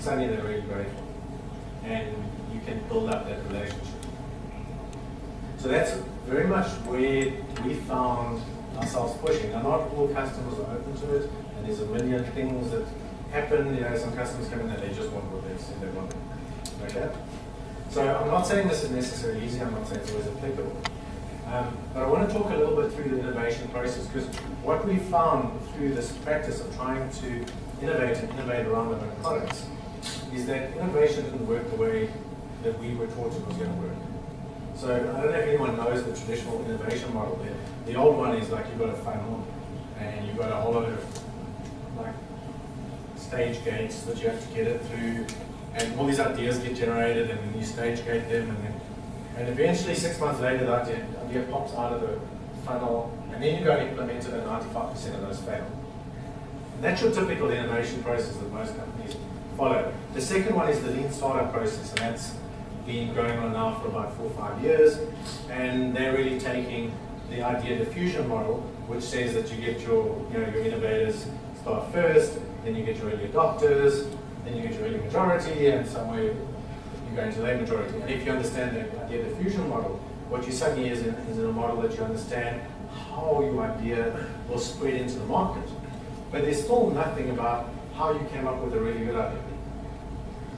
suddenly they're really grateful. And you can build up that relationship. So that's very much where we found ourselves pushing. Now, not all customers are open to it, and there's a million things that happen. Some customers come in and they just want what they said they wanted. Okay? So I'm not saying this is necessarily easy. I'm not saying it's always applicable. But I want to talk a little bit through the innovation process, because what we found through this practice of trying to innovate and innovate around our own products is that innovation didn't work the way that we were taught it was going to work. So I don't know if anyone knows the traditional innovation model there. The old one is like you've got a funnel and you've got a whole lot of like stage gates that you have to get it through, and all these ideas get generated and then you stage gate them, and eventually 6 months later that idea pops out of the funnel, and then you go and implement it and 95% of those fail. And that's your typical innovation process that most companies follow. The second one is the lean startup process, and that's been going on now for about 4 or 5 years, and they're really taking the idea diffusion model, which says that you get your innovators start first, then you get your early adopters, then you get your early majority, and somewhere you go into late majority. And if you understand the idea diffusion model, what you suddenly is in a model that you understand how your idea will spread into the market. But there's still nothing about how you came up with a really good idea.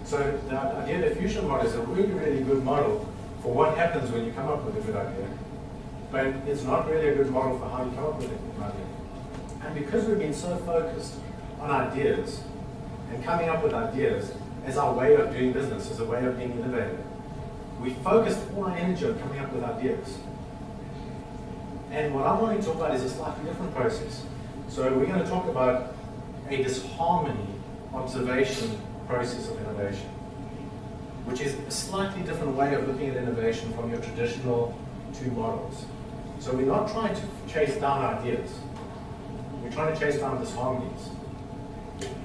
So the idea diffusion model is a really, really good model for what happens when you come up with a good idea. But it's not really a good model for how you come up with an idea. And because we've been so focused on ideas and coming up with ideas as our way of doing business, as a way of being innovative, we focused all our energy on coming up with ideas. And what I want to talk about is a slightly different process. So we're going to talk about a disharmony observation process of innovation, which is a slightly different way of looking at innovation from your traditional two models. So we're not trying to chase down ideas. We're trying to chase down disharmonies.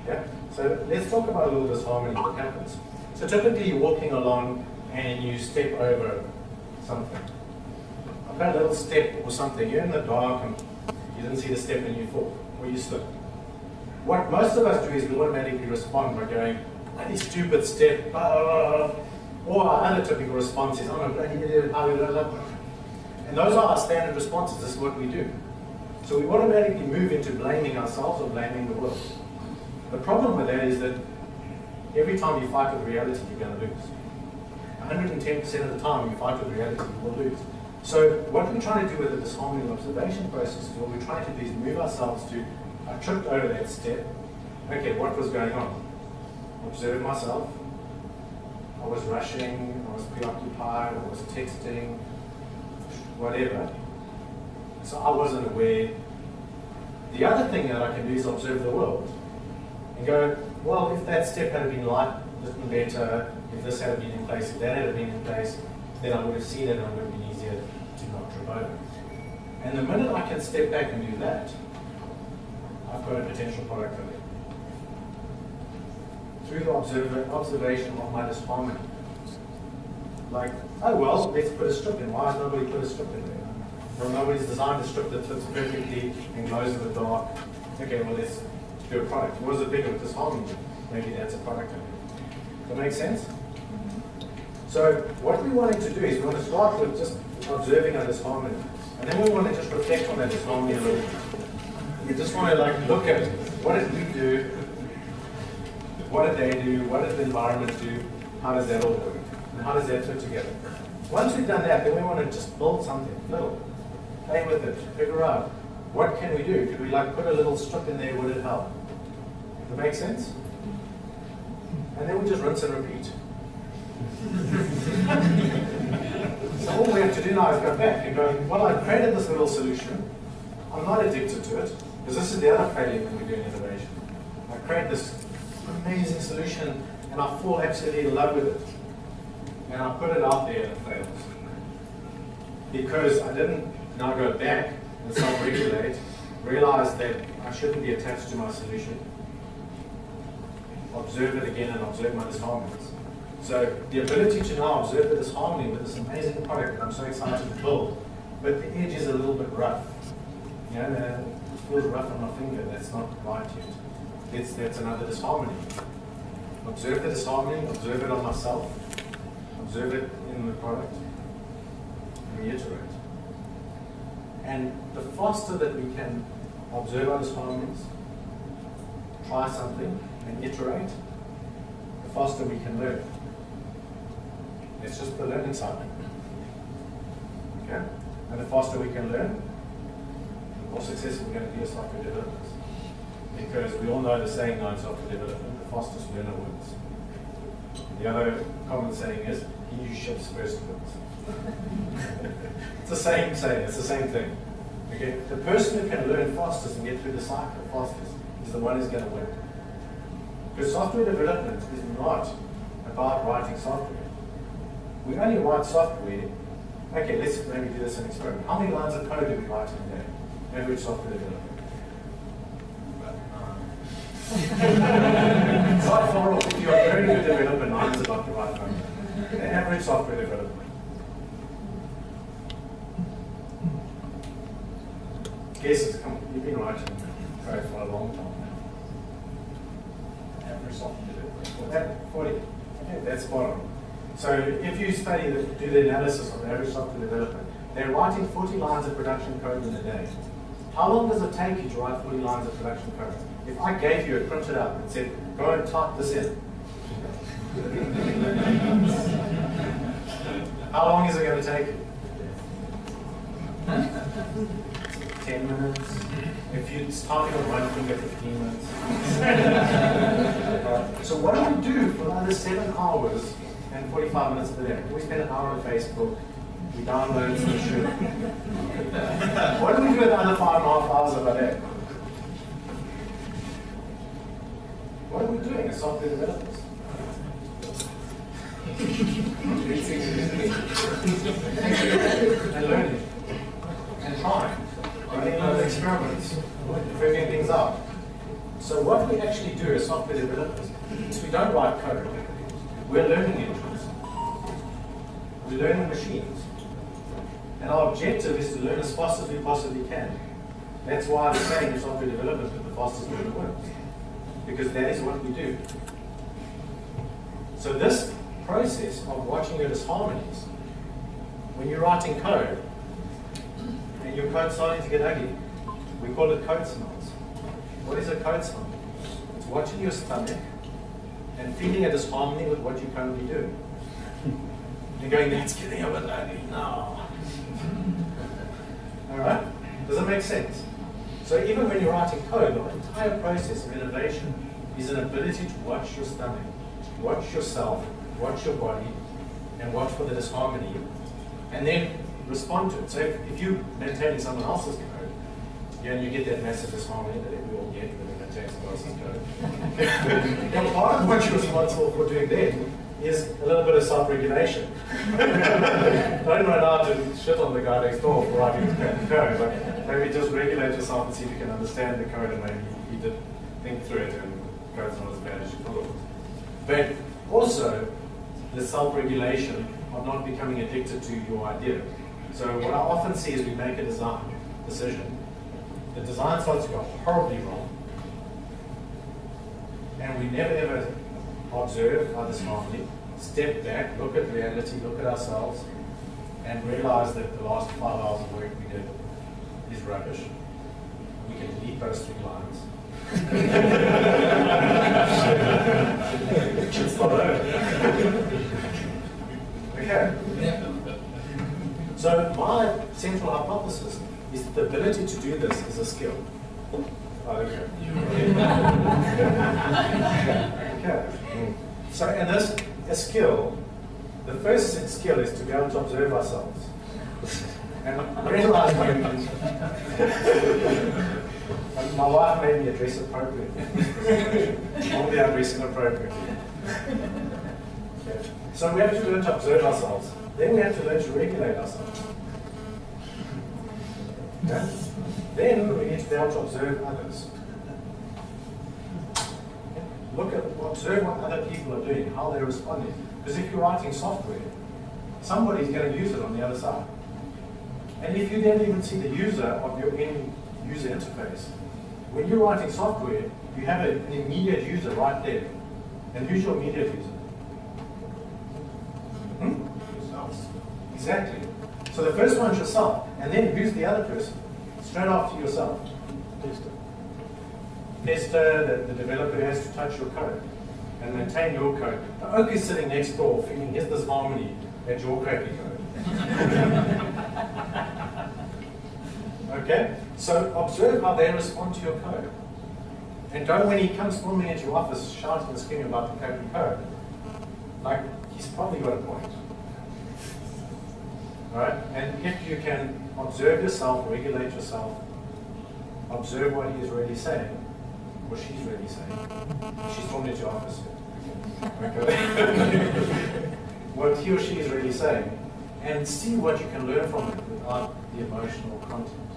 Yeah? So let's talk about a little disharmony that happens. So typically you're walking along and you step over something. I've got a little step or something. You're in the dark and you didn't see the step and you fall, or you slip. What most of us do is we automatically respond by going, bloody stupid step, or our other typical response is, I'm a bloody idiot, and those are our standard responses. This is what we do. So we automatically move into blaming ourselves or blaming the world. The problem with that is that every time you fight with reality, you're going to lose. 110% of the time you fight with reality, you will lose. So what we're trying to do with the disharmony observation process is what we're trying to do is move ourselves to, I tripped over that step. Okay, what was going on? Observe myself. I was rushing, I was preoccupied, I was texting, whatever. So I wasn't aware. The other thing that I can do is observe the world and go, well, if that step had been written better, if this had been in place, if that had been in place, then I would have seen it and it would have been easier to not trip over. And the minute I can step back and do that, I've got a potential product over there. Through the observation of my disharmony. Like, oh well, let's put a strip in. Why has nobody put a strip in there? Well, nobody's designed a strip that fits perfectly and glows in the dark. Okay, well, let's do a product. What is the big of disharmony? Maybe that's a product over there. Does that make sense? So what we wanted to do is we want to start with just observing our disharmony. And then we want to just reflect on that disharmony a little bit. We just want to look at what did we do, what did they do, what did the environment do, how does that all work, and how does that fit together. Once we've done that, then we want to just build something little, play with it, figure out what can we do. Could we put a little strip in there, would it help? Does that make sense? And then we just rinse and repeat. So all we have to do now is go back and go, well, I created this little solution. I'm not addicted to it, because this is the other failure when we do innovation. I create this amazing solution and I fall absolutely in love with it. And I put it out there and it fails. Because I didn't now go back and self-regulate, realize that I shouldn't be attached to my solution, observe it again and observe my disharmonies. So the ability to now observe the disharmony with this amazing product that I'm so excited to build, but the edge is a little bit rough. It feels rough on my finger, that's not right yet. That's another disharmony. observe the disharmony, observe it on myself, observe it in the product, and reiterate. And the faster that we can observe our disharmonies, try something, and iterate, the faster we can learn. It's just the learning cycle. Okay? And the faster we can learn, the more successful we're going to be as software developers. Because we all know the saying now in software development, the fastest learner wins. The other common saying is, he who ships first wins. It's the same saying, it's the same thing. Okay? The person who can learn fastest and get through the cycle fastest is the one who's going to win. Because software development is not about writing software. We only write software. Okay, let's maybe do this in an experiment. How many lines of code do we write in a day? Average software developer. It's not far off. If you're a very good developer, 9 is about the right number. The average software developer. Guesses, come on, you've been writing code for a long time now. Average software developer. 40. Okay, that's spot on. So if you study, do the analysis of average software development, they're writing 40 lines of production code in a day. How long does it take you to write 40 lines of production code? If I gave you a printed out and said, go and type this in, how long is it going to take you? 10 minutes. If you're typing with one finger, 15 minutes. So what do we do for another 7 hours and 45 minutes per day? We spend an hour on Facebook, we download some shit. What do we do with the other 5.5 hours of our day? What are we doing as software developers? And learning. And trying. Running those experiments. Figuring things out. So what we actually do as software developers is we don't write code. We're learning engines. We're learning machines. And our objective is to learn as fast as we possibly can. That's why I'm saying in software development that the fastest learner wins. Because that is what we do. So this process of watching your disharmonies, when you're writing code, and your code's starting to get ugly, we call it code smells. What is a code smell? It's watching your stomach and feeling a disharmony with what you're currently doing. And going, that's getting a bit ugly. No. Alright? Does that make sense? So even when you're writing code, the entire process of innovation is an ability to watch your stomach, watch yourself, watch your body, and watch for the disharmony, and then respond to it. So if you're maintaining someone else's code, and you get that massive disharmony that we all get when we maintain someone else's code, and part of what you're responsible for doing then is a little bit of self-regulation. Don't run out and shit on the guy next door for writing his code, but maybe just regulate yourself and see if you can understand the code and maybe you did think through it and the code's not as bad as you thought. But also, the self-regulation of not becoming addicted to your idea. So what I often see is we make a design decision. The design starts to go horribly wrong. And we never ever observe our disharmony, step back, look at reality, look at ourselves, and realize that the last 5 hours of work we did is rubbish. We can delete those 3 lines. It's not over. Okay. So my central hypothesis is that the ability to do this is a skill. Oh, okay. Okay. So, and this a skill, the first skill is to be able to observe ourselves. And realize my wife made me address appropriately. Normally I dress inappropriately. Okay. So we have to learn to observe ourselves. Then we have to learn to regulate ourselves. Okay? Then we need to be able to observe others. Observe what other people are doing, how they're responding. Because if you're writing software, somebody's going to use it on the other side. And if you never even see the user of your end user interface, when you're writing software, you have an immediate user right there. And who's your immediate user? Exactly. So the first one's yourself, and then who's the other person? Straight after yourself. Tester, the developer who has to touch your code and maintain your code. The oak is sitting next door feeling his disharmony at your crappy code. Okay? So observe how they respond to your code. And don't, when he comes storming into your office shouting and screaming about the crappy code, like, he's probably got a point. Alright? And if you can observe yourself, regulate yourself, observe what he is really saying, or she's really saying. She's storming into your office. Okay? What he or she is really saying, and see what you can learn from it without the emotional content.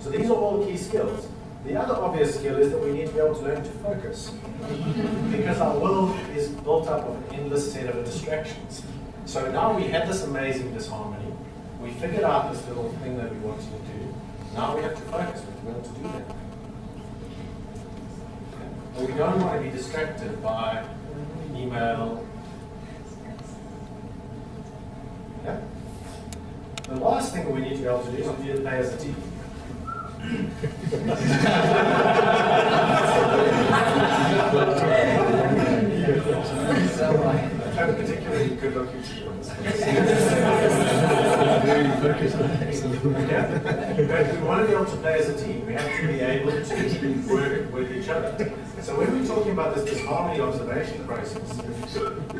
So these are all key skills. The other obvious skill is that we need to be able to learn to focus. Because our world is built up of an endless set of distractions. So now we had this amazing disharmony. We figured out this little thing that we wanted to do. Now we have to focus. We have to be able to do that. But we don't want to be distracted by email. Okay? The last thing we need to be able to do is we need to play as a team. I have particularly good looking to you on this. Okay? But we want to be able to play as a team. We have to be able to work with each other. So when we're talking about this disharmony observation process,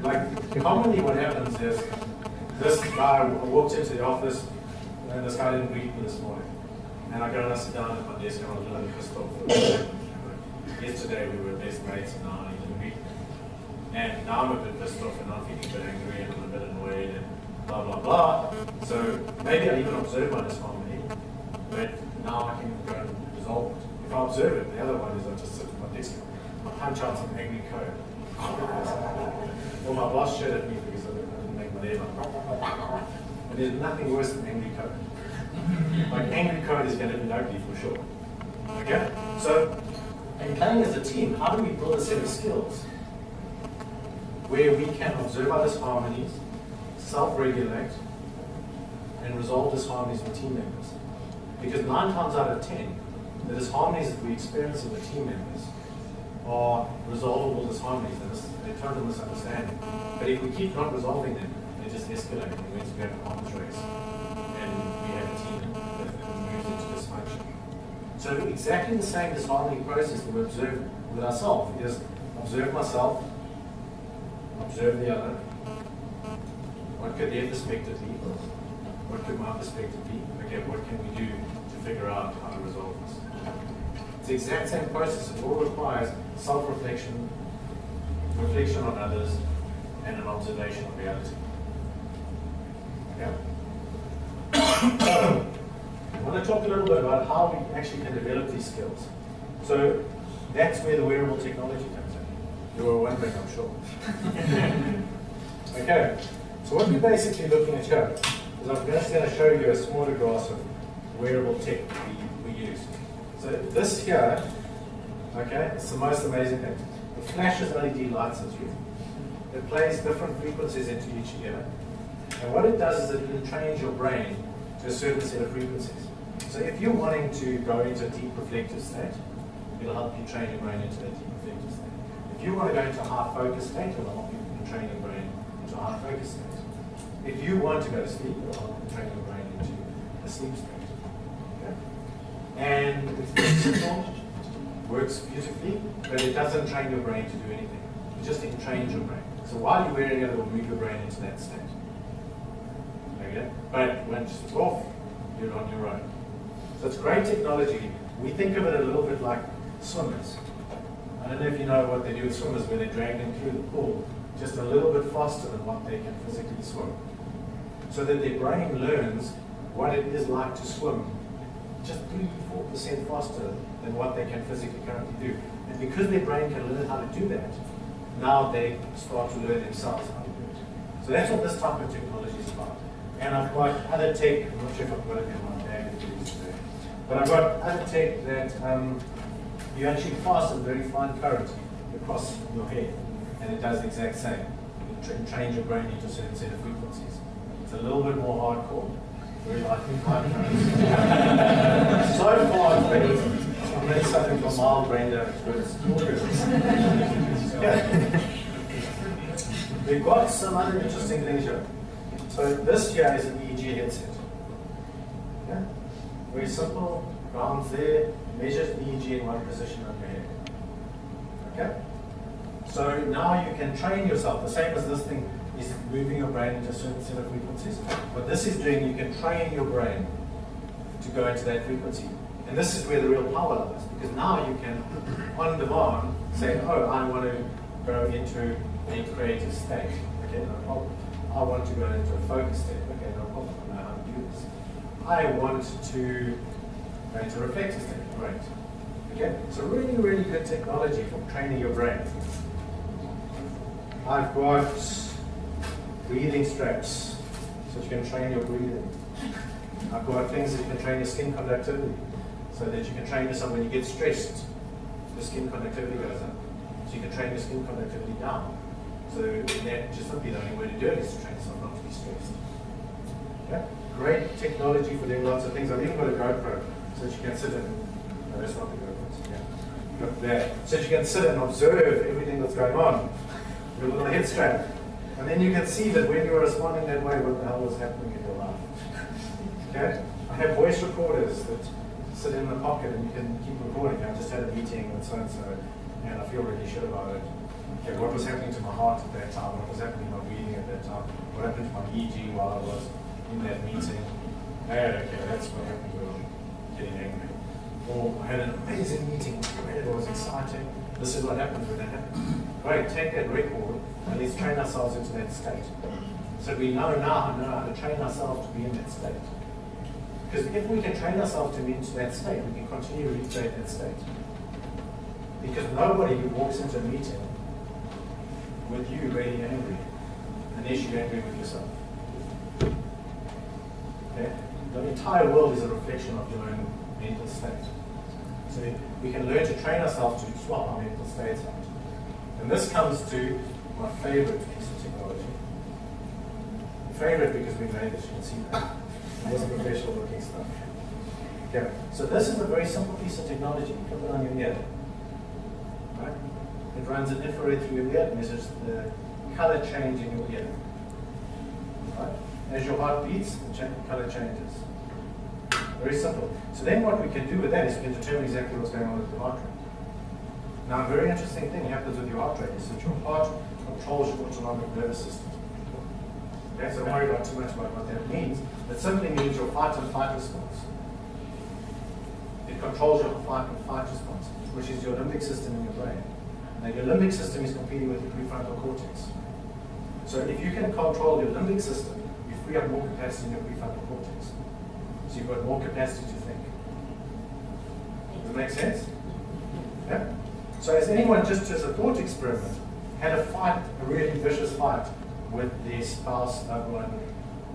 like commonly what happens is this guy walked into the office and this guy didn't greet me this morning. And I go and I sit down at my desk and I'm a little bit pissed off. Yesterday we were best mates and now he didn't greet me. And now I'm a bit pissed off and I'm feeling a bit angry and I'm a bit annoyed and blah blah blah. So maybe I even observe my disharmony, but now I can go and resolve it. If I observe it, the other one is I just sit at my desk, I punch out some angry code. Or my boss shit at me because I didn't make my name up. And there's nothing worse than angry code. Like angry code is going to be ugly for sure. Okay? So, in playing as a team, how do we build a set of skills where we can observe our disharmonies, self-regulate, and resolve disharmonies with team members? Because 9 times out of 10, the disharmonies that we experience with team members are resolvable disharmonies. They're total misunderstanding. But if we keep not resolving them, they just escalate. It means we have an arms race. And we have a team that moves into dysfunction. So exactly the same disharmony process that we observe with ourselves is observe myself, observe the other. What could their perspective be? What could my perspective be? Okay, what can we do to figure out how to resolve this? It's the exact same process. It all requires self-reflection, reflection on others, and an observation of reality. Okay? So, I want to talk a little bit about how we actually can develop these skills. So that's where the wearable technology comes in. You were wondering, I'm sure. Okay, so what we're basically looking at here is I'm just going to show you a smaller glass of wearable tech we use. So this here, okay, it's the most amazing thing. It flashes LED lights at you. It plays different frequencies into each ear. And what it does is it entrains your brain to a certain set of frequencies. So if you're wanting to go into a deep reflective state, it'll help you train your brain into a deep reflective state. If you want to go into a high focus state, it'll help you train your brain into a high focus state. If you want to go to sleep, it'll help you train your brain into a sleep state. Okay? And it's very simple, works beautifully, but it doesn't train your brain to do anything. It just entrains your brain. So while you're wearing it, it will move your brain into that state. Okay? But once it's off, you're on your own. So it's great technology. We think of it a little bit like swimmers. I don't know if you know what they do with swimmers, where they drag them through the pool just a little bit faster than what they can physically swim. So that their brain learns what it is like to swim just 3-4% faster than what they can physically currently do. And because their brain can learn how to do that, now they start to learn themselves how to do it. So that's what this type of technology is about. And I've got other tech, I'm not sure if I've got it in my bag today, but I've got other tech that you actually pass a very fine current across your head, and it does the exact same. It trains your brain into a certain set of frequencies. It's a little bit more hardcore. Very likely so far, it's been, I'm really suffering from mild brain damage, but it's more good. We've got some other interesting things here. So this here is an EEG headset. Yeah? Very simple, grounds there, measures EEG in one position on your head. Okay? So now you can train yourself, the same as this thing is moving your brain into a certain set of frequencies. What this is doing, you can train your brain to go into that frequency. And this is where the real power lies, because now you can, on demand, say, oh, I want to go into a creative state. Okay, no problem. I want to go into a focus state. Okay, no problem. I know how to do this. I want to go into a reflective state. Great. Okay, so really, really good technology for training your brain. I've got breathing straps, so you can train your breathing. I've got things that you can train your skin conductivity, so that you can train yourself when you get stressed, the skin conductivity goes up. So you can train your skin conductivity down. So that just simply the only way to do it is to train yourself not to be stressed. Yeah? Great technology for doing lots of things. I've even got a GoPro, so that you can sit and, no, that's not the GoPro, yeah. Got that. So that you can sit and observe everything that's going on. Your little head strap. And then you can see that when you're responding that way, what the hell was happening in your life. Okay? I have voice recorders that sit in the pocket and you can keep recording. I just had a meeting with so-and-so and I feel really shit about it. Okay, what was happening to my heart at that time? What was happening to my breathing at that time? What happened to my EEG while I was in that meeting? Okay, that's what happened when I'm getting angry. Or I had an amazing meeting. It was exciting. This is what happens when that happens. Great, take that record and let's train ourselves into that state. So we know now how to train ourselves to be in that state. Because if we can train ourselves to be into that state, we can continue to recreate that state. Because nobody who walks into a meeting with you really angry, unless you're angry with yourself. Okay? The entire world is a reflection of your own mental state. So we can learn to train ourselves to swap our mental states out. And this comes to my favorite piece of technology. Favorite because we made this, you can see that. It wasn't professional looking stuff. Okay, so this is a very simple piece of technology. You put it on your ear. Right? It runs an infrared through your ear, it measures the color change in your ear. Right? As your heart beats, the color changes. Very simple. So then what we can do with that is we can determine exactly what's going on with the heart rate. Now, a very interesting thing happens with your heart rate is that your heart controls your autonomic nervous system. Okay, so don't worry about too much about what that means. It simply means your fight and flight response. It controls your fight and flight response, which is your limbic system in your brain. Now, your limbic system is competing with your prefrontal cortex. So if you can control your limbic system, you free up more capacity in your prefrontal cortex. So you've got more capacity to think. Does it make sense? Yeah? So as anyone, just as a thought experiment, had a fight, a really vicious fight with their spouse, loved one,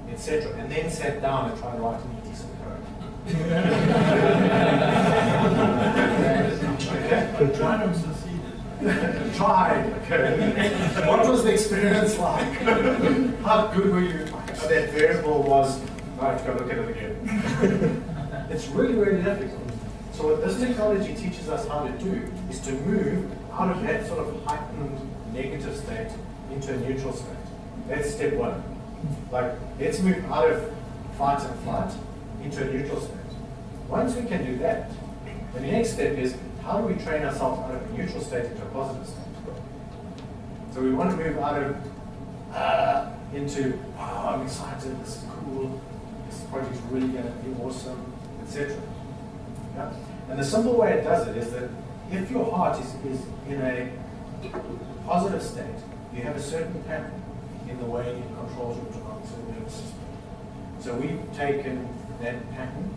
etc., and then sat down and tried to write an decent code. Okay? Tried and succeeded. Tried, okay. What was the experience like? How good were you? That variable was, I have to go look at it again. It's really, really difficult. So what this technology teaches us how to do is to move out of that sort of heightened negative state into a neutral state. That's step one. Like, let's move out of fight and flight into a neutral state. Once we can do that, the next step is how do we train ourselves out of a neutral state into a positive state? So we want to move out of into, oh, I'm excited, this is cool, this project's really going to be awesome, etc. Yeah? And the simple way it does it is that if your heart is in a positive state, you have a certain pattern in the way it controls your autonomic nervous system. So we've taken that pattern,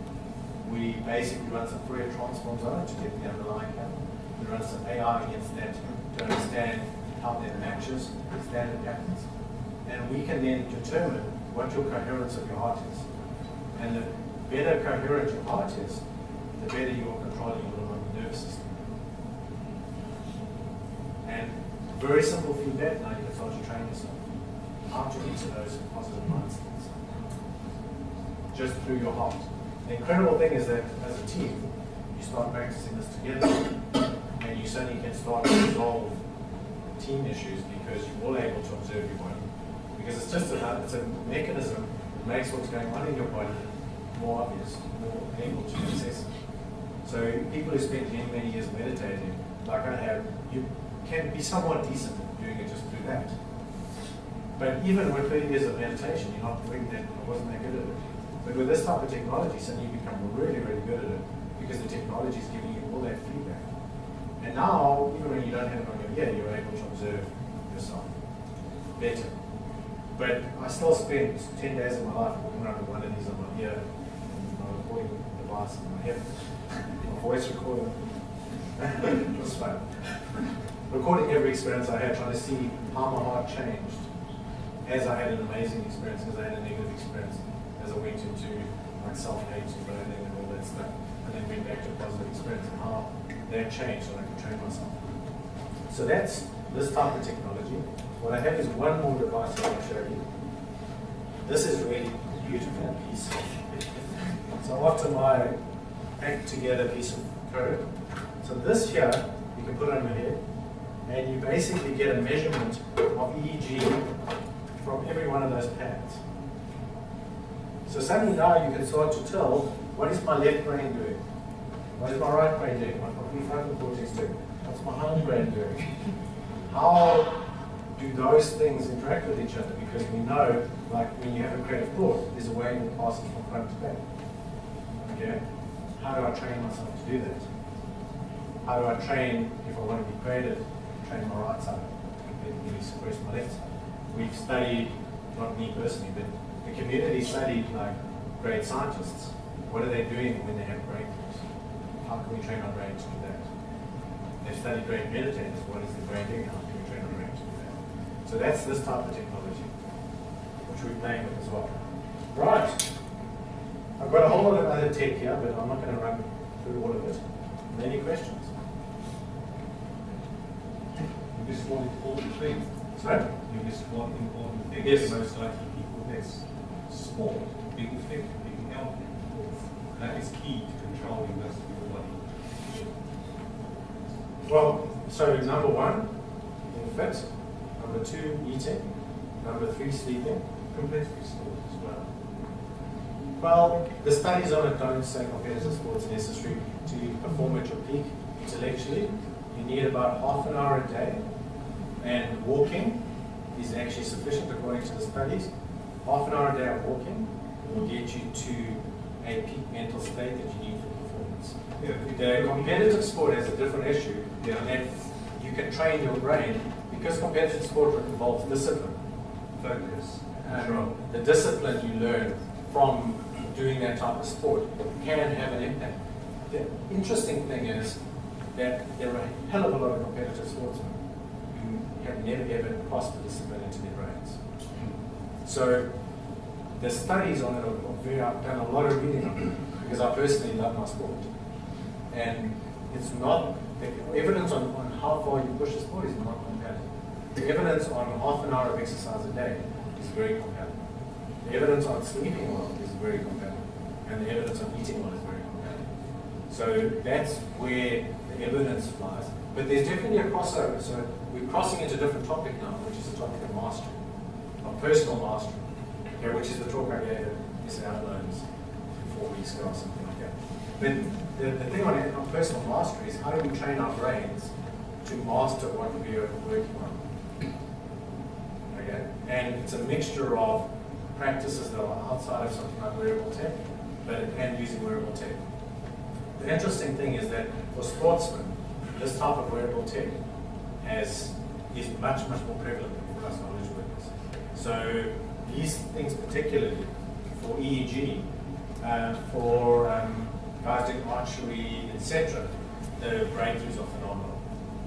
we basically run some Fourier transforms on it to get the underlying pattern. We run some AI against that to understand how that matches standard patterns. And we can then determine what your coherence of your heart is. And the better coherent your heart is, the better you're controlling your autonomic nervous system. And Very simple feedback, now you can start to train yourself. How to enter those positive mindsets. Just through your heart. The incredible thing is that as a team, you start practicing this together, and you suddenly can start to resolve team issues because you're all able to observe your body. Because it's just it's a mechanism that makes what's going on in your body more obvious, more able to access it. So people who spend many, many years meditating, like I have, you can be somewhat decent at doing it just through that. But even with 30 years of meditation, you're not doing that, I wasn't that good at it. But with this type of technology, suddenly you become really, really good at it because the technology is giving you all that feedback. And now, even when you don't have it on your ear, you're able to observe yourself better. But I still spend 10 days of my life walking around with one of these on my ear and my recording device in my head, my voice recorder. It was fun. Recording every experience I had, trying to see how my heart changed as I had an amazing experience, as I had a negative experience, as I went into like self-hate and burning and all that stuff, and then went back to a positive experience and how that changed so I could train myself. So that's this type of technology. What I have is one more device I want to show you. This is really a beautiful piece. So after my packed together piece of code, so this here you can put on your head, and you basically get a measurement of EEG from every one of those pads. So suddenly now you can start to tell, what is my left brain doing? What is my right brain doing? What's my prefrontal cortex doing? What's my hind brain doing? How do those things interact with each other? Because we know, like when you have a creative thought, there's a way that passes from front to back. Okay? How do I train myself to do that? How do I train, if I want to be creative, train my right side, completely suppress my left side? We've studied, not me personally, but the community studied like great scientists. What are they doing when they have breakthroughs? How can we train our brain to do that? They've studied great meditators. What is the brain doing? How can we train our brain to do that? So that's this type of technology, which we're playing with as well. Right. I've got a whole lot of other tech here, but I'm not going to run through all of it. Any questions? This is one important thing. Sorry? You missed one important thing. Yes. Most likely people miss. Sport, being fit, being healthy. That is key to controlling most of your body. Well, so number one, being fit. Number two, eating. Number three, sleeping. Competitive sport as well. Well, the studies on it don't say competitive sports are necessary to perform at your peak intellectually. You need about half an hour a day, and walking is actually sufficient according to the studies. Half an hour a day of walking will get you to a peak mental state that you need for performance. Yeah, The competitive sport has a different issue, and you can train your brain because competitive sport involves discipline. focus, Um, control. the discipline you learn from doing that type of sport can have an impact. The interesting thing is that there are a hell of a lot of competitive sportsmen who have never ever crossed the discipline into their brains. So the studies on it are very, I've done a lot of reading on it because I personally love my sport. And it's not, the evidence on how far you push the sport is not compelling. The evidence on half an hour of exercise a day is very compelling. The evidence on sleeping well is very compelling. And the evidence on eating well is very compelling. So that's where the evidence lies. But there's definitely a crossover. So we're crossing into a different topic now, which is the topic of mastery, of personal mastery, okay, which is the talk I gave at SA Outlines 4 weeks ago or something like that. But the thing on personal mastery is how do we train our brains to master what we are working on? Okay? And it's a mixture of practices that are outside of something like wearable tech, and using wearable tech. The interesting thing is that for sportsmen, this type of wearable tech is much, much more prevalent than for us knowledge workers. So these things particularly for EEG, for guys doing archery, etc., the breakthroughs are phenomenal.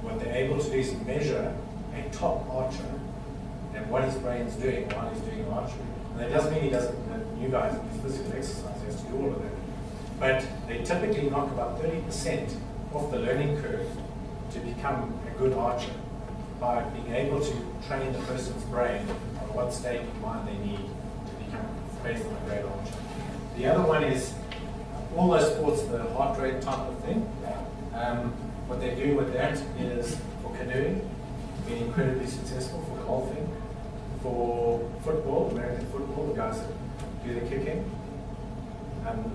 What they're able to do is measure a top archer and what his brain's doing while he's doing archery. And that doesn't mean he doesn't, the new guys do physical exercise, he has to do all of that. But they typically knock about 30% off the learning curve to become a good archer. by being able to train the person's brain on what state of mind they need to become based on a great archer. The other one is all those sports, the heart rate type of thing. What they do with that is for canoeing, being incredibly successful, for golfing, for football, American football, the guys that do the kicking.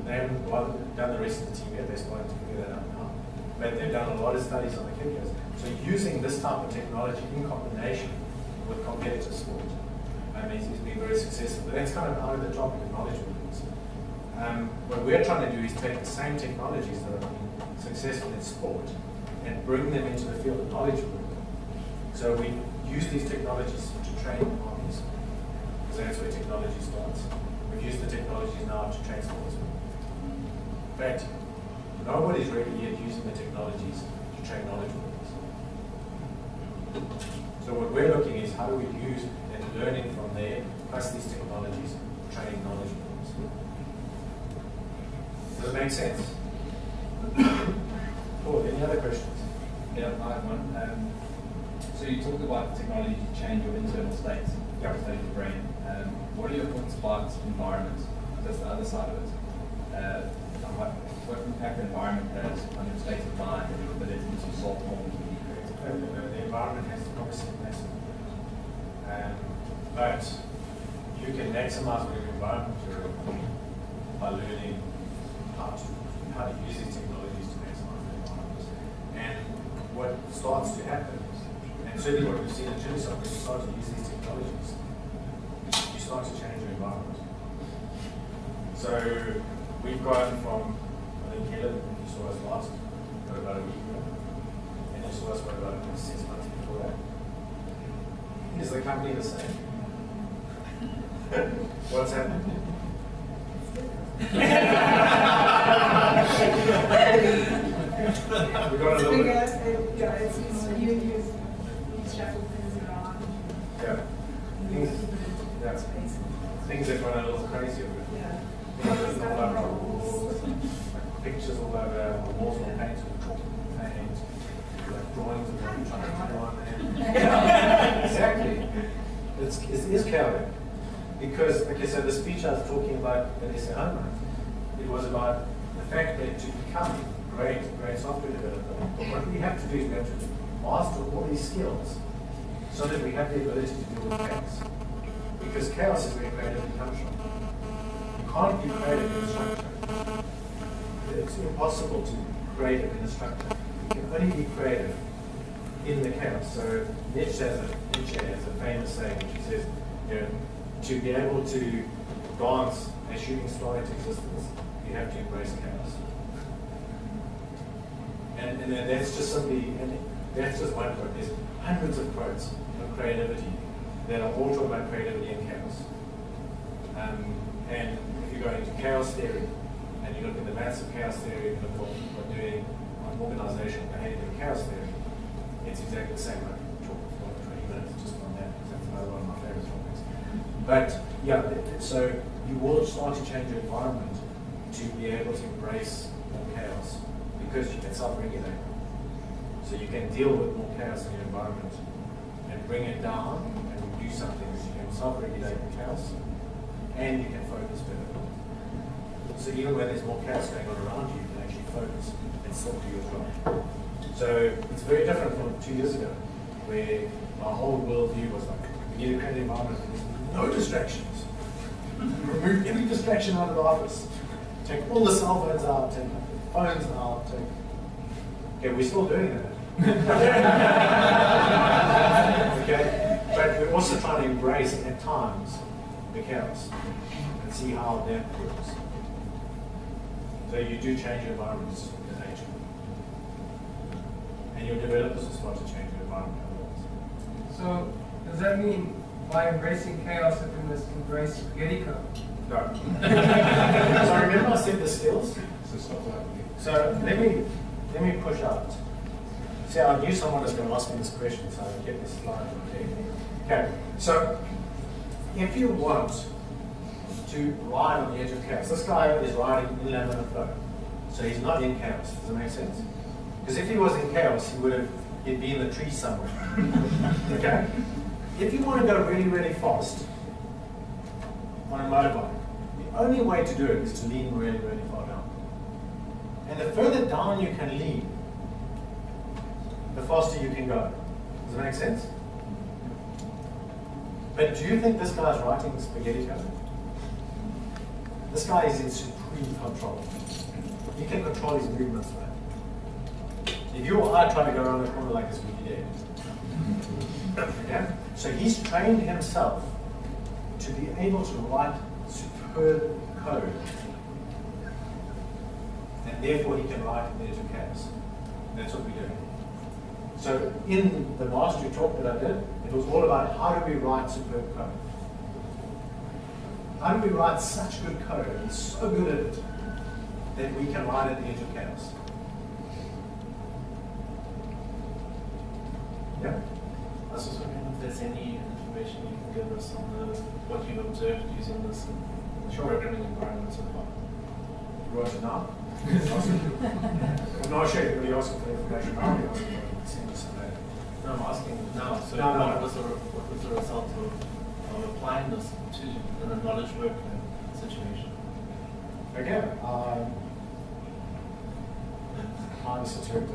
They haven't done the rest of the team yet, they're starting to figure that out now. But they've done a lot of studies on the kickers. So using this type of technology in combination with competitive sport is being very successful. But that's kind of out of the topic of knowledge workers. What we're trying to do is take the same technologies that have been successful in sport and bring them into the field of knowledge work. So we use these technologies to train armies, because that's where technology starts. We've used the technologies now to train sportsmen. In fact, nobody's really yet using the technologies to train knowledge workers. So what we're looking is how do we use and learning from there, plus these technologies, training knowledge workers. Does that make sense? Cool, any other questions? Yeah, I have one. So you talked about technology to change your internal states, Yeah. state of the brain. What are your thoughts about environment? That's the other side of it. What impact the environment has on your state of mind and your ability to solve problems and be creative? The environment has obviously massive. But you can maximize your environment by learning how to use these technologies to maximize the environment. And what starts to happen, and certainly what we've seen in Chillisoft, when you start to use these technologies, you start to change your environment. So we've gone from, I think Caleb, you saw us last, about a week ago, and you saw us about 6 months before that. Is the company the same? What's happened? We got a little bit. It's you shuffle things around. Yeah. Things have gone a little crazy. Yeah. Pictures all over the walls, pictures all over the walls all painted with chalk paint, like drawings of them trying to draw on there. Yeah, exactly. It is chaotic. Because, okay, so the speech I was talking about at SA Home, it was about the fact that to become great software developer, what we have to do is we have to master all these skills so that we have the ability to deal with chaos. Because chaos is where creativity comes from. You can't be creative in a structure. It's impossible to be creative in a structure. You can only be creative in the chaos. So Nietzsche has a famous saying which says, you know, to be able to dance a shooting star into existence, you have to embrace chaos. And then that's just simply, and that's just one quote. There's hundreds of quotes on creativity that are all talking about creativity and chaos. And if you go into chaos theory, and you look at the maths of chaos theory, and look at what people are doing on organizational behavior in chaos theory, it's exactly the same. I could talk for 20 minutes just on that, because that's another one of my favorite topics. But yeah, so you will start to change your environment to be able to embrace more chaos, because you can self-regulate. So you can deal with more chaos in your environment and bring it down and do something that you can self-regulate the chaos and you can focus better. So even when there's more chaos going on around you, you can actually focus and still do your job. So it's very different from 2 years ago, where our whole worldview was like, we need to create an environment where there's no distractions. Remove every distraction out of the office. Take all the cell phones out, take the phones out, okay, we're still doing that. Okay, but we're also trying to embrace at times the chaos and see how that works. So you do change your environment, it's just the nature. And your developers will start to change your environment. So, does that mean by embracing chaos, that we must embrace spaghetti code? No. So remember I said the skills? So let me push out. See, I knew someone was going to ask me this question, so I get this slide there. Okay, so if you want to ride on the edge of chaos, this guy is riding in laminar flow, so he's not in chaos. Does that make sense? Because if he was in chaos, he would have he'd be in the tree somewhere. Okay? If you want to go really, really fast on a motorbike, the only way to do it is to lean really, really far down. And the further down you can lean, the faster you can go. Does that make sense? But do you think this guy's writing spaghetti code? This guy is in supreme control. He can control his movements, right? If you or I try to go around the corner like this, we'd be dead. Okay? So he's trained himself to be able to write superb code. And therefore he can write in the chaos. That's what we do. So in the mastery talk that I did, it was all about how do we write superb code. How do we write such good code and so good at it that we can write at the edge of chaos? Yeah? I was just wondering if there's any information you can give us on what you've observed using this in the programming environment so far. You want it now? I'm not sure everybody asking for information. I'll be asking for it. Send me some later. No, I'm asking now. So No. what was the result of applying this to a knowledge work situation? Again, non-esoteric.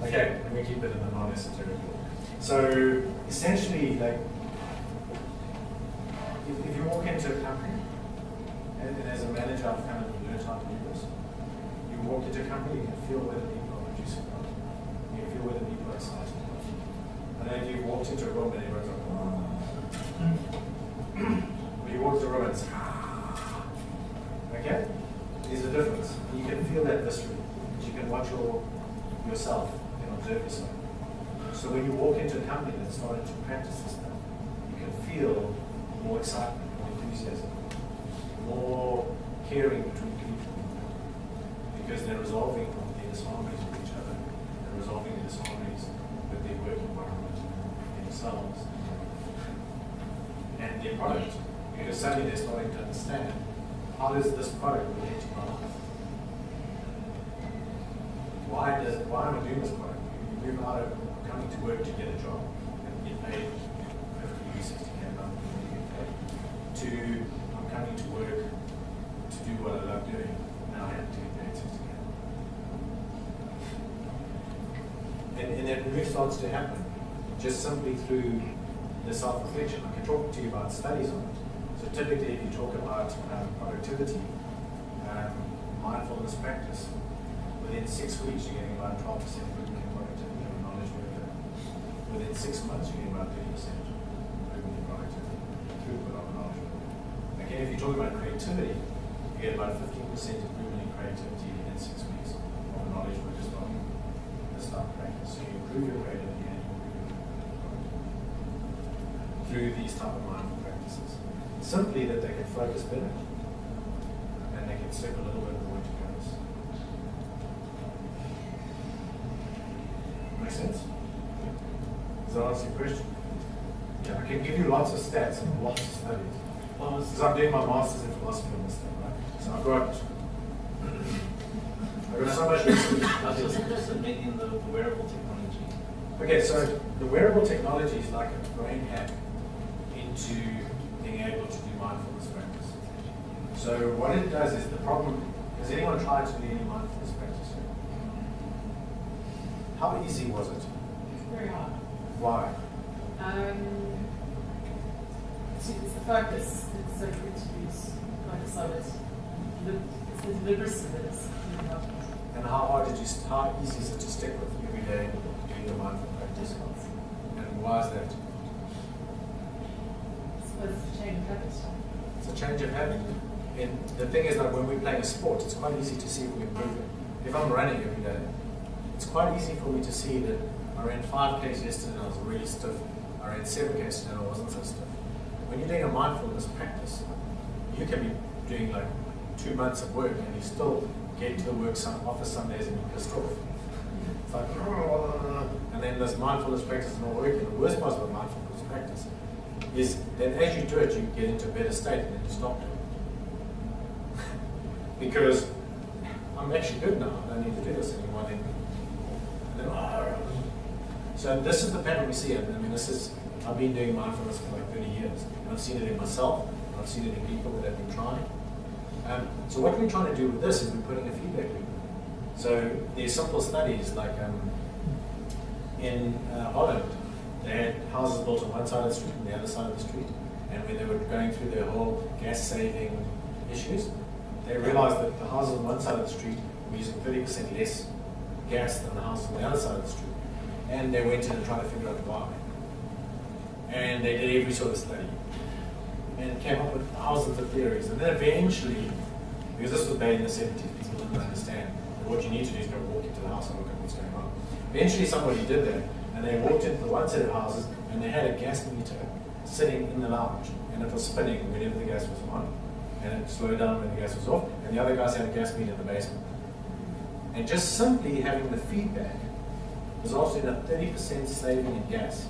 Okay, let me keep it in the non-esoteric. So essentially, like, if you walk into a company, and as a manager, I've kind of learned how to do this. You walk into a company, you can feel whether people are producing or not. You can feel whether people are excited or not. And then if you walked into a room and everyone's like, when you walk into a room and it's, okay? There's a difference. You can feel that viscerally. You can watch yourself and observe yourself. So when you walk into a company that's starting to practice this stuff, you can feel more excitement, more enthusiasm, more caring between people, because they're resolving their disharmonies with each other, they're resolving their disharmonies with their work environment, themselves, and their product, because suddenly they're starting to understand how does this product relate to my life? Why am I doing this product? You move out of coming to work to get a job and get paid 50, 60K a month, you get paid, to I'm coming to work to do what I love doing, and I have to get paid 60K. And that move starts to happen just simply through the self-reflection. I can talk to you about studies on it. So typically, if you talk about productivity, mindfulness practice, within 6 weeks you're getting about 12% improvement in productivity of a knowledge worker. Within 6 months you're getting about 30% improvement in productivity throughput of a knowledge worker. Okay, if you're talking about creativity, you get about 15% improvement in creativity within 6 weeks of a knowledge worker starting the start practice. So you improve your creativity and you improve your productivity through these type of mindful practices. Simply that they can focus better and they can slip a little bit more into chaos. Make sense? Does that answer your question? Yeah, I can give you lots of stats and lots of studies. Because I'm doing my master's in philosophy on this thing, right? So I've got so much research. I was just interested in the wearable technology. Okay, so the wearable technology is like a brain hack into being able to do mindfulness practice. So what it does is the problem, has anyone tried to do any mindfulness practice? How easy was it? Very hard. Why? It's the focus. It's so good to use focus on it. It's the deliberacy that is really hard. And how easy is it to stick with every day doing your mindful practice? And why is that? It's a change of habits. It's a change of habit. And the thing is, like when we're playing a sport, it's quite easy to see if we're improving. If I'm running every day, it's quite easy for me to see that I ran 5Ks yesterday and I was really stiff. I ran 7Ks today and I wasn't so stiff. When you're doing a mindfulness practice, you can be doing like 2 months of work and you still get to the office some days and you're pissed off. It's like, and then this mindfulness practice is not working. The worst part of the mindfulness practice is that as you do it, you get into a better state and then you stop doing it. Because I'm actually good now, I don't need to do this anymore. Then Then, so this is the pattern we see. I mean, I've been doing mindfulness for like 30 years. And I've seen it in myself. I've seen it in people that have been trying. So what we're trying to do with this is we're putting a feedback loop. So there's simple studies like in Holland, they had houses built on one side of the street and the other side of the street. And when they were going through their whole gas saving issues, they realized that the houses on one side of the street were using 30% less gas than the houses on the other side of the street. And they went in and tried to figure out why. And they did every sort of study and came up with thousands of theories. And then eventually, because this was made in the 70s, people didn't understand that what you need to do is go walk into the house and look at what's going on. Eventually somebody did that, and they walked into the one set of houses and they had a gas meter sitting in the lounge, and it was spinning whenever the gas was on, and it slowed down when the gas was off, and the other guys had a gas meter in the basement. And just simply having the feedback resulted in a 30% saving in gas.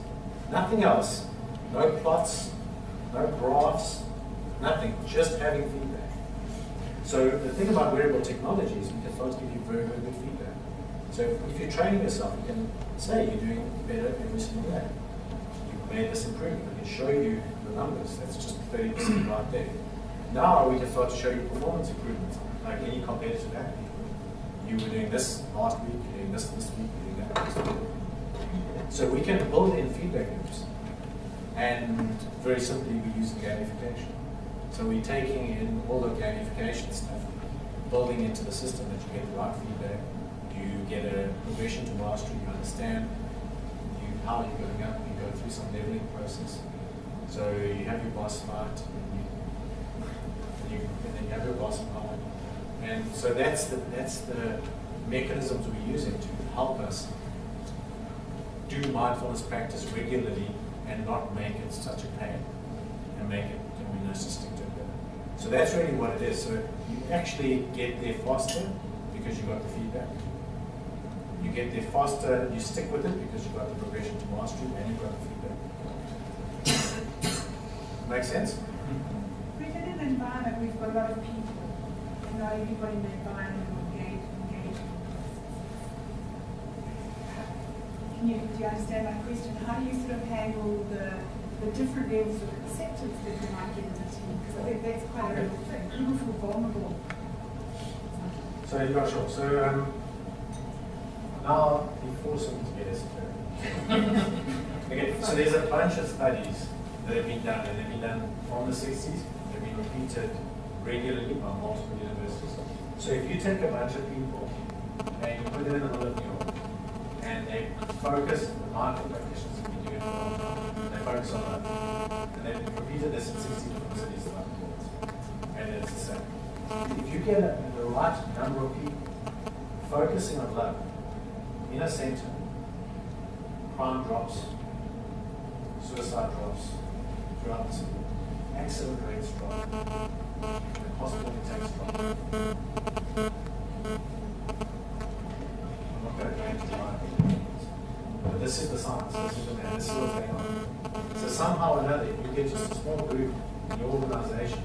Nothing else, no plots, no graphs, nothing, just having feedback. So the thing about wearable technology is we can start to give you very, very good feedback. So if you're training yourself, you can say you're doing better every single day. You've made this improvement. We can show you the numbers. That's just 30% right there. Now we can start to show you performance improvements, like any competitive athlete. You were doing this last week, you're doing this week, you're doing that this week. So we can build in feedback loops. And very simply, we're using gamification. So we're taking in all the gamification stuff, building into the system that you get the right feedback, you get a progression to mastery, you understand how you're going up, you go through some leveling process. So you have your boss fight, and then you have your boss fight. And so that's the mechanisms we're using to help us do mindfulness practice regularly and not make it such a pain and make it, stick to it better. So that's really what it is. So you actually get there faster because you got the feedback. You get there faster, you stick with it because you got the progression to mastery and you got the feedback. Make sense? Within an environment, we've got a lot of people. And not everybody in the environment will engage in the process. Do you understand my question? How do you sort of handle the different levels of acceptance that you might get in the team? Because I think that's quite a real thing. People feel vulnerable. So you're not sure. So now you force them to get esoteric. Okay, so there's a bunch of studies that have been done, and they've been done from the 60s. They've been repeated regularly by multiple universities. So if you take a bunch of people and you put them in the middle of New York, and they focus, the mindful practitioners have been doing it for a long time, they focus on love. And they've repeated this in 60 different cities throughout the world. And it's the same. If you get the right number of people focusing on love in a center, crime drops, suicide drops throughout the city, accident rates drop, and hospital intakes drop. I'm not going to go into the but this is the science, this is the man, this is what's going on. So somehow or another, if you get just a small group in your organization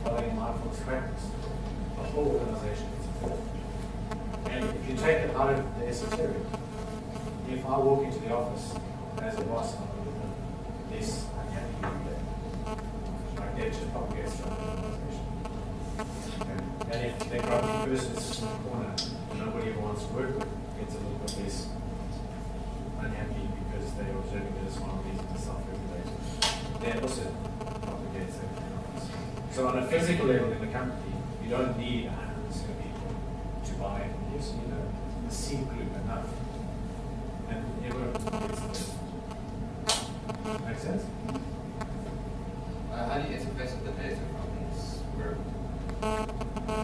following mindfulness practice, the whole organization gets involved. And if you take it out of the esoteric, if I walk into the office as a boss, I'm a little bit less unhappy every day. Like that just probably gets thrown in the organization. And if the grumpy person is in the corner, nobody ever wants to work with, gets a little bit less unhappy because they are observing that it's not easy to self-regulate. That also complicates it. So on a physical level in the company, you don't need 100% of people to buy in. You just need a seed group enough. And everyone gets there. Make sense? How do you interface with the data from these wearables?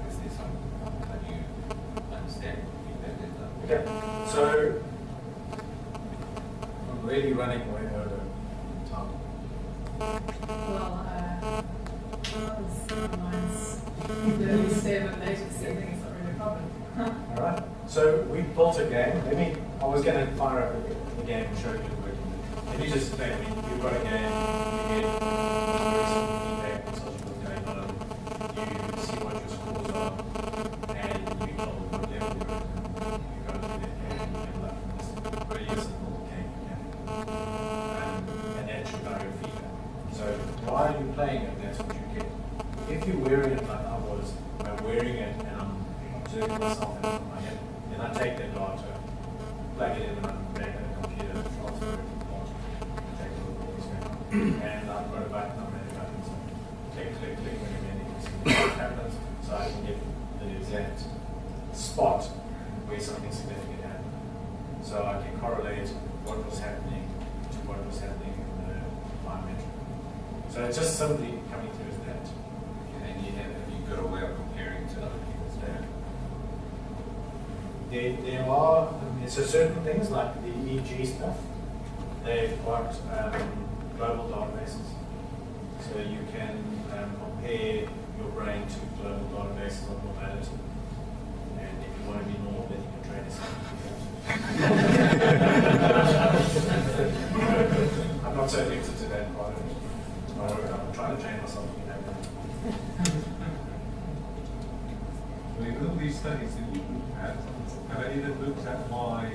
Is there some, how do you understand feedback data? Okay, so I'm really running way over time. Well, mine's early 7, later 7, it's not really a problem. All right. So we built a game. I was going to fire up the game and show you the working. Let me just explain. You've got a game. You get some feedback and tells you what's going on. You see what your scores are, and you tell them what level you're at. You go to that game and you can learn from this. do it myself in my head. Then I take that data, plug it in and I'm back at the computer, transfer it, take a look at what's going on. And I've got a button, I'm ready button, so click, click, click, when you see what happens, so I can get the exact spot where something significant happened. So I can correlate what was happening to what was happening in the biometric. So it's just simply coming through as that. And have you got a way of comparing to other people's data? There are, so certain things like the EEG stuff, they've got global databases. So you can compare your brain to global databases of normality. And if you want to be normal, then you can train yourself. I'm not so addicted to that part of it. I'm trying to train myself to be that way. I mean, with all these studies that you looked at, have any of them looked at why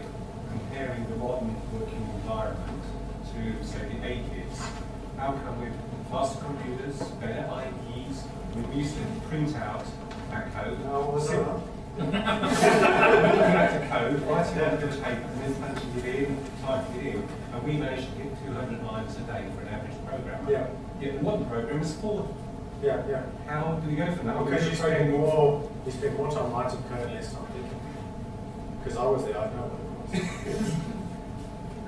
comparing the modern working environment to, say, the 80s? How come with faster computers, better IEs, we used to print out that code? No, was it? Looking at the code, writing on a bit of paper, and then punching it in, typing it in, and we managed to get 200 lines a day for an average programmer. Yeah. Yet the modern program is 40. Yeah, yeah. How do we go from that? Because you spend more time writing code and less time thinking. Because I was there, I know what it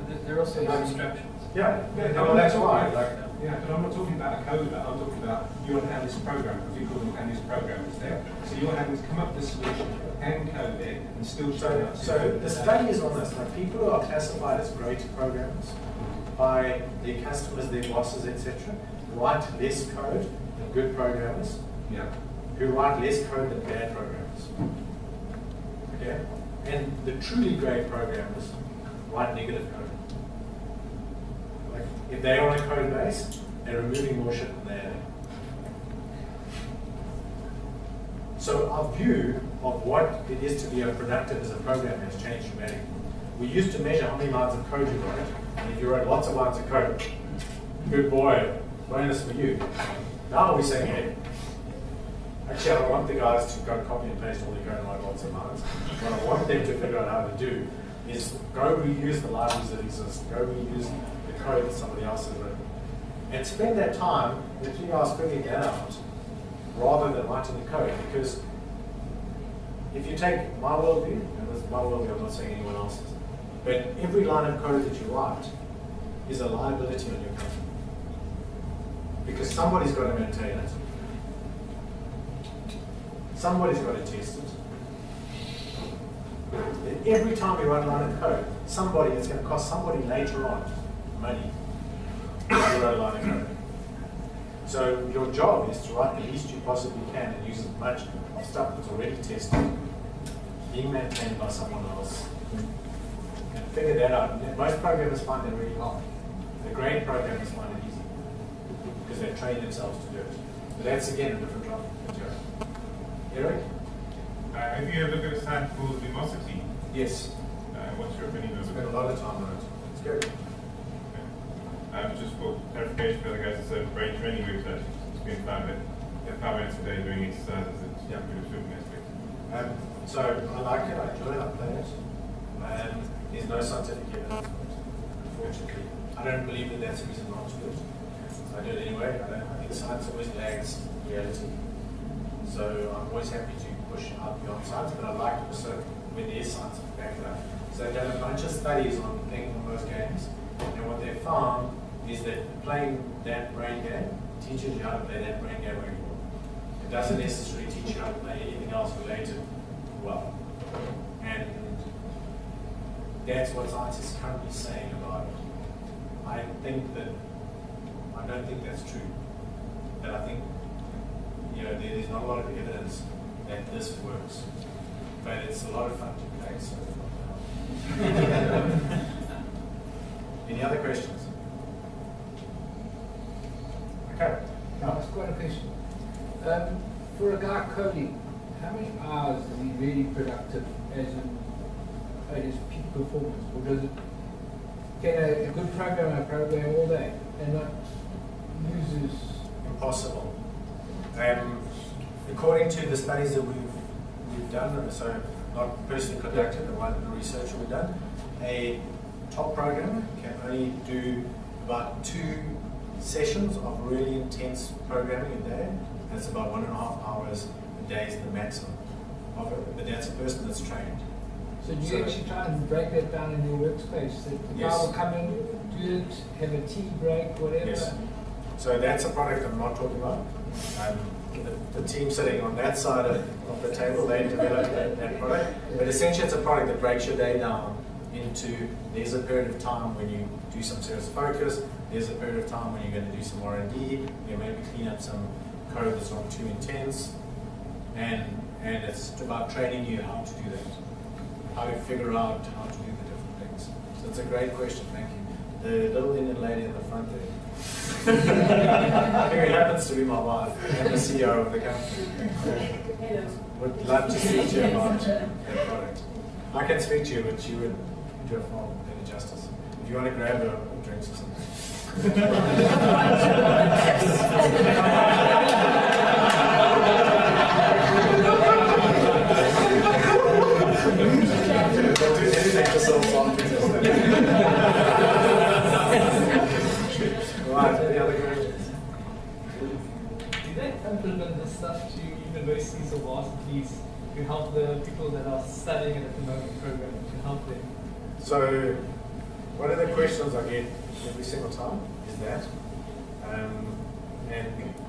was. There are also instructions. Yeah, well, that's why. Like, Yeah, but I'm not talking about a coder, I'm talking about you're an analyst programmer, because we call them analyst programmers there. So you're having to come up with a solution and code it and still show up. so the study is on this. Like people who are classified as great programmers by their customers, their bosses, etc., write less code than good programmers, Yeah. who write less code than bad programmers. Okay? And the truly great programmers write negative code. Like, if they are on a code base, they're removing more shit than they're adding. So our view of what it is to be a productive as a programmer has changed dramatically. We used to measure how many lines of code you wrote, and if you wrote lots of lines of code, good boy, bonus for you. Now we're saying, hey, actually I don't want the guys to go copy and paste all the code and write lots of lines. What I want them to figure out how to do is go reuse the libraries that exist, go reuse the code that somebody else has written, and spend that time, the 3 hours figuring that out, rather than writing the code. Because if you take my worldview, and this is my worldview, I'm not saying anyone else's, but every line of code that you write is a liability on your company. Because somebody's got to maintain it. Somebody's got to test it. And every time you write a line of code, it's going to cost somebody later on money to write a line of code. So your job is to write the least you possibly can and use as much of stuff that's already tested, being maintained by someone else, and figure that out. And most programmers find that really hard. The great programmers find it easy because they've trained themselves to do it. But that's again a different job. Eric? Have you ever looked at a site called Lumosity? Yes. What's your opinion of Spent a it? lot of time on it. It's good. Just for clarification for the guys, it's a brain training website. It's been found that 5 minutes a day doing exercises, it's Yeah. good at certain aspects. So I like it, I enjoy it, I play it. There's no scientific evidence for it, unfortunately. I don't believe that that's a reason not to do it. I do it anyway. I think science always lags reality. So I'm always happy to push out beyond science, but I like also when there is science to back it up. So they've done a bunch of studies on playing on those games, and what they found is that playing that brain game teaches you how to play that brain game very well. It doesn't necessarily teach you how to play anything else related well. And that's what science is currently saying about it. I don't think that's true. But I think, there's not a lot of evidence that this works. But it's a lot of fun to play, so. Any other questions? Okay. That's quite a question. For a guy coding, how many hours is he really productive as in at his peak performance? Or does it, can a good programmer program all day and not use his... Impossible. According to the studies that we've we've done, so not personally conducted, the research we've done, a top programmer can only do about 2 sessions of really intense programming a day. That's about 1.5 hours a day is the maximum of it, but that's a person that's trained. So do you actually try and break that down in your workspace? That the guy will come in, do it, have a tea break, whatever? Yes. So that's a product I'm not talking about. The team sitting on that side of the table, they developed that product. But essentially it's a product that breaks your day down into, there's a period of time when you do some serious focus, there's a period of time when you're going to do some R&D, you maybe clean up some code that's not too intense, and it's about training you how to do that, how to figure out how to do the different things. So it's a great question, thank you. The little Indian lady in the front there. I think it happens to be my wife and the CEO of the company. Would love to speak to you about that product. I can speak to you, but you would do a far better justice. If you want to grab a drink or something. Don't do anything to sell something. Right, any other questions? Do they implement this stuff to universities or varsities to help the people that are studying it at the moment program, to help them? So, one of the questions I get every single time is that. And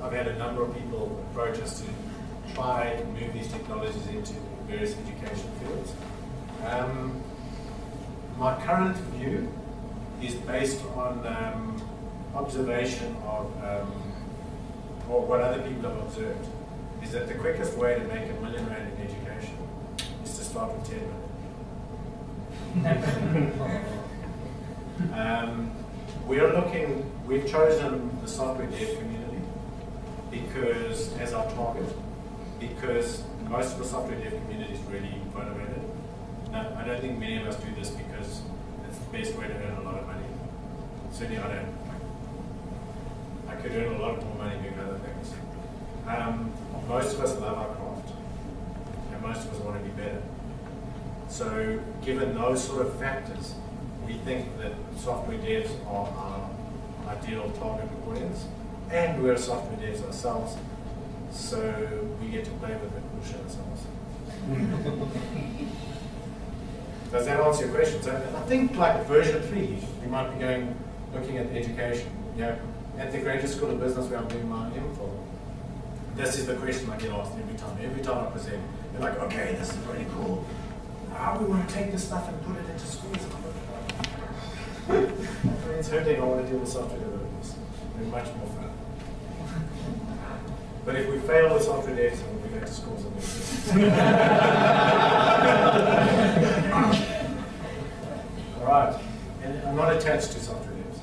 I've had a number of people approach us to try and move these technologies into various education fields. My current view is based on observation of, or what other people have observed, is that the quickest way to make R1 million in education is to start with 10 million. We've chosen the software dev community because, as our target, because most of the software dev community is really motivated. Now, I don't think many of us do this because it's the best way to earn a lot of money. Certainly I don't. I could earn a lot more money doing other things. Most of us love our craft, and most of us want to be better. So, given those sort of factors, we think that software devs are our ideal target audience, and we're software devs ourselves, so we get to play with it and push ourselves. Does that answer your question? So I think like version 3, we might be looking at education. You know, at the Graduate School of Business where I'm doing my MPhil, this is the question I get asked every time. Every time I present, they're like, okay, this is really cool. How we want to take this stuff and put it into schools. It's hurting, I want to deal with software developers. They're much more fun. But if we fail with software devs, we'll be going to schools and All right. And I'm not attached to software devs.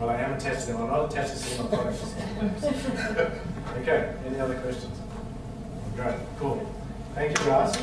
Well, I am attached to them. I'm not attached to selling my products to software devs. Okay, any other questions? Great, cool. Thank you, guys.